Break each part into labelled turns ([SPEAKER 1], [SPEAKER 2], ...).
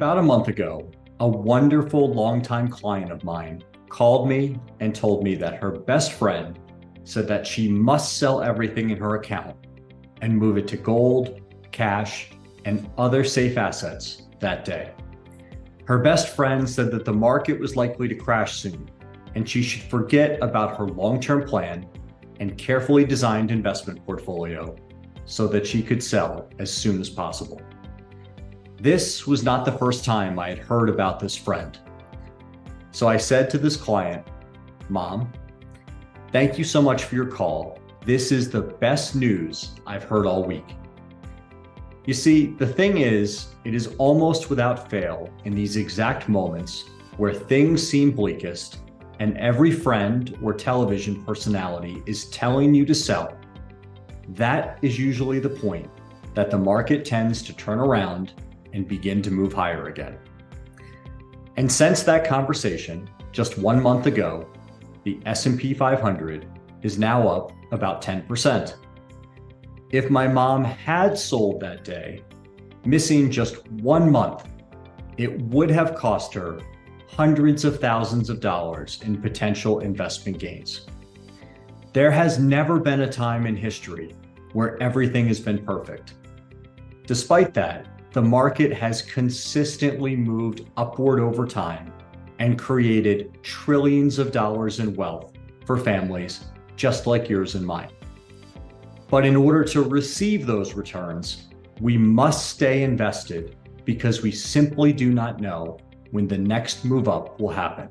[SPEAKER 1] About a month ago, a wonderful longtime client of mine called me and told me that her best friend said that she must sell everything in her account and move it to gold, cash, and other safe assets that day. Her best friend said that the market was likely to crash soon, and she should forget about her long-term plan and carefully designed investment portfolio so that she could sell as soon as possible. This was not the first time I had heard about this friend. So I said to this client, "Mom, thank you so much for your call. This is the best news I've heard all week." You see, the thing is, it is almost without fail in these exact moments where things seem bleakest and every friend or television personality is telling you to sell. That is usually the point that the market tends to turn around and begin to move higher again. And since that conversation just 1 month ago, the S&P 500 is now up about 10%. If my mom had sold that day, missing just 1 month, it would have cost her hundreds of thousands of dollars in potential investment gains. There has never been a time in history where everything has been perfect. Despite that, the market has consistently moved upward over time and created trillions of dollars in wealth for families just like yours and mine. But in order to receive those returns, we must stay invested because we simply do not know when the next move up will happen.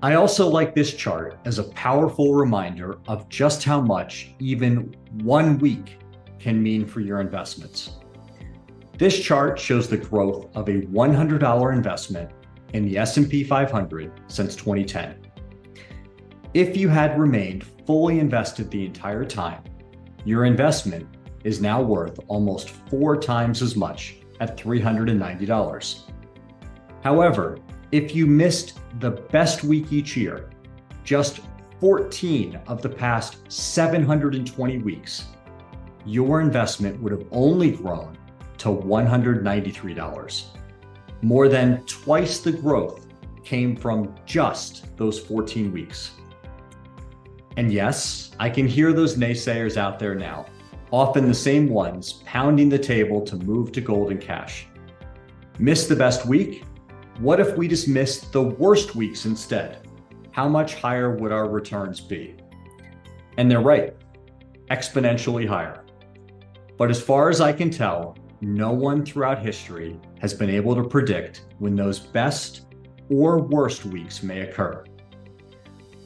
[SPEAKER 1] I also like this chart as a powerful reminder of just how much even 1 week can mean for your investments. This chart shows the growth of a $100 investment in the S&P 500 since 2010. If you had remained fully invested the entire time, your investment is now worth almost 4 times as much at $390. However, if you missed the best week each year, just 14 of the past 720 weeks, your investment would have only grown to $193. More than twice the growth came from just those 14 weeks. And yes, I can hear those naysayers out there now, often the same ones pounding the table to move to gold and cash. Miss the best week? What if we just missed the worst weeks instead? How much higher would our returns be? And they're right, exponentially higher. But as far as I can tell, no one throughout history has been able to predict when those best or worst weeks may occur.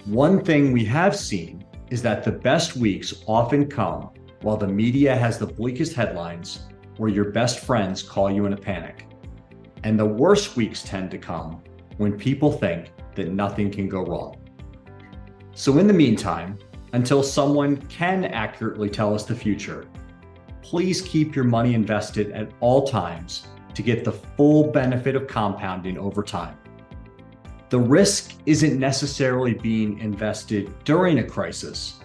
[SPEAKER 1] One thing we have seen is that the best weeks often come while the media has the bleakest headlines or your best friends call you in a panic. And the worst weeks tend to come when people think that nothing can go wrong. So in the meantime, until someone can accurately tell us the future, please keep your money invested at all times to get the full benefit of compounding over time. The risk isn't necessarily being invested during a crisis.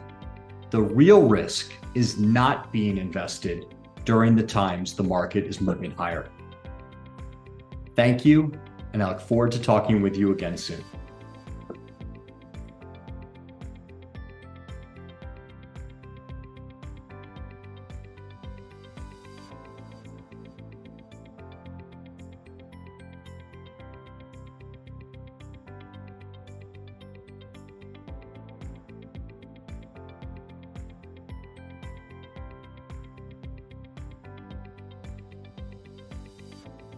[SPEAKER 1] The real risk is not being invested during the times the market is moving higher. Thank you, and I look forward to talking with you again soon.